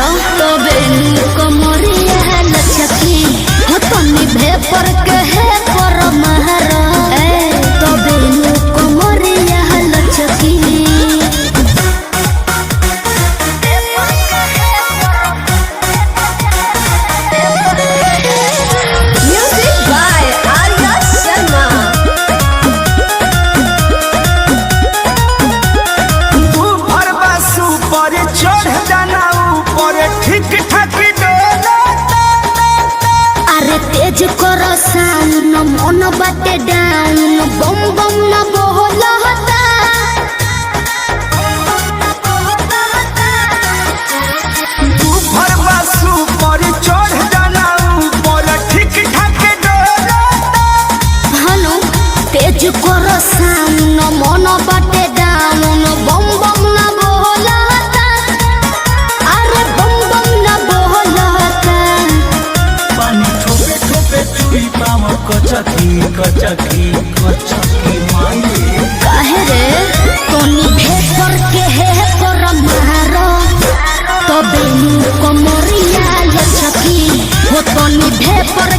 मारो तबे कमरिया लचकी हो तनी भेपर के है पर मारो तबे कमरिया लचकी म्यूजिक बाय आर्या शर्मा। चढ़ जाना ऊपर ठीक ठाक अरे तेज करो साउंड मन बाटे डाउन बम बम न बोलता ऊपर बसु पर चढ़ जाना ऊपर ठीक ठाक हनु तेज करो साउंड मन बाटे डाउन बम बम न बोलता अरे बम बम न बोलता पानी ठोपे ठोपे चुई पाव कचकी कचकी कचकी माये काहे रे तोनी भेपर के है पर मारो तबे कमरिया लचकी हो तोनी भेपर